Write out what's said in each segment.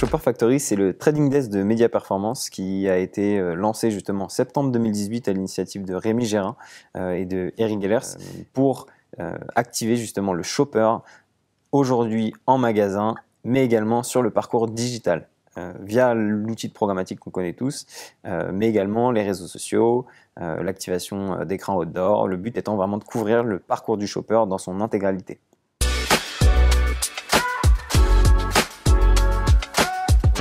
Shopper Factory, c'est le trading desk de Média Performance qui a été lancé justement en septembre 2018 à l'initiative de Rémi Gérin et de Eric Gellers pour activer justement le shopper aujourd'hui en magasin, mais également sur le parcours digital via l'outil de programmatique qu'on connaît tous, mais également les réseaux sociaux, l'activation d'écran outdoor, le but étant vraiment de couvrir le parcours du shopper dans son intégralité.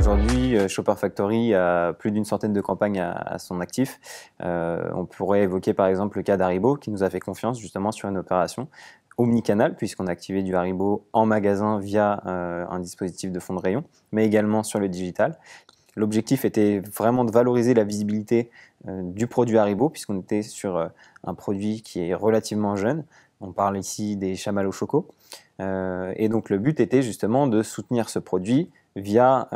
Aujourd'hui, Shopper Factory a plus d'une centaine de campagnes à son actif. On pourrait évoquer par exemple le cas d'Haribo qui nous a fait confiance justement sur une opération omnicanal puisqu'on a activé du Haribo en magasin via un dispositif de fond de rayon, mais également sur le digital. L'objectif était vraiment de valoriser la visibilité du produit Haribo puisqu'on était sur un produit qui est relativement jeune. On parle ici des chamallows choco. Et donc le but était justement de soutenir ce produit via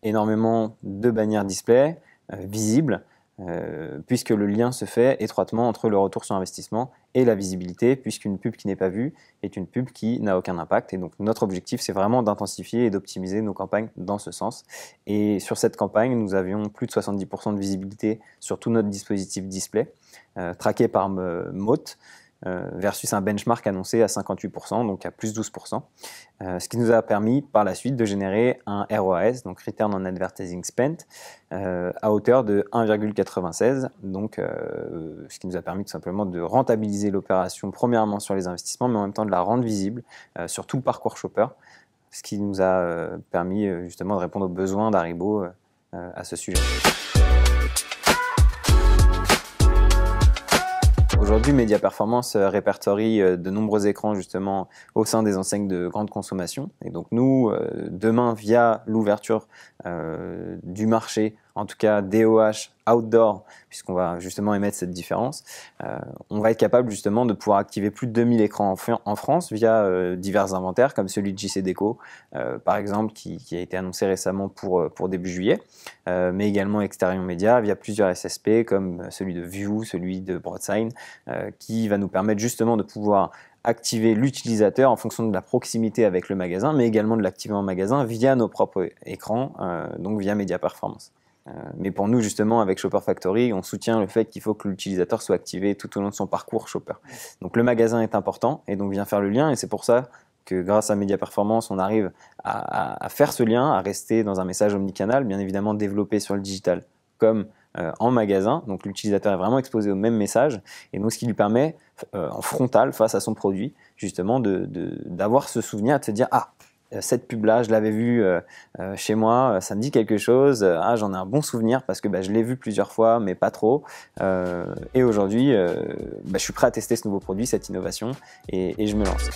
énormément de bannières display visibles, puisque le lien se fait étroitement entre le retour sur investissement et la visibilité, puisqu'une pub qui n'est pas vue est une pub qui n'a aucun impact. Et donc notre objectif, c'est vraiment d'intensifier et d'optimiser nos campagnes dans ce sens. Et sur cette campagne, nous avions plus de 70% de visibilité sur tout notre dispositif display, traqué par Moat, versus un benchmark annoncé à 58%, donc à plus 12%, ce qui nous a permis par la suite de générer un ROAS, donc Return on Advertising Spent, à hauteur de 1,96, donc ce qui nous a permis tout simplement de rentabiliser l'opération premièrement sur les investissements, mais en même temps de la rendre visible sur tout le parcours shopper, ce qui nous a permis justement de répondre aux besoins d'Haribo à ce sujet. Aujourd'hui, Média Performance répertorie de nombreux écrans justement au sein des enseignes de grande consommation. Et donc nous, demain, via l'ouverture du marché, en tout cas DOH, outdoor, puisqu'on va justement émettre cette différence, on va être capable justement de pouvoir activer plus de 2000 écrans en France via divers inventaires comme celui de JC Déco, par exemple, qui a été annoncé récemment pour début juillet, mais également Exterion Média via plusieurs SSP comme celui de View, celui de Broadsign, qui va nous permettre justement de pouvoir activer l'utilisateur en fonction de la proximité avec le magasin, mais également de l'activer en magasin via nos propres écrans, donc via Média Performance. Mais pour nous, justement, avec Shopper Factory, on soutient le fait qu'il faut que l'utilisateur soit activé tout au long de son parcours shopper. Donc le magasin est important et donc vient faire le lien, et c'est pour ça que grâce à Média Performance, on arrive à faire ce lien, à rester dans un message omnicanal, bien évidemment développé sur le digital comme en magasin. Donc l'utilisateur est vraiment exposé au même message, et donc ce qui lui permet en frontal face à son produit, justement d'avoir ce souvenir, de se dire « Ah, cette pub-là, je l'avais vue chez moi, ça me dit quelque chose, j'en ai un bon souvenir parce que je l'ai vu plusieurs fois, mais pas trop. Et aujourd'hui, je suis prêt à tester ce nouveau produit, cette innovation, et je me lance. »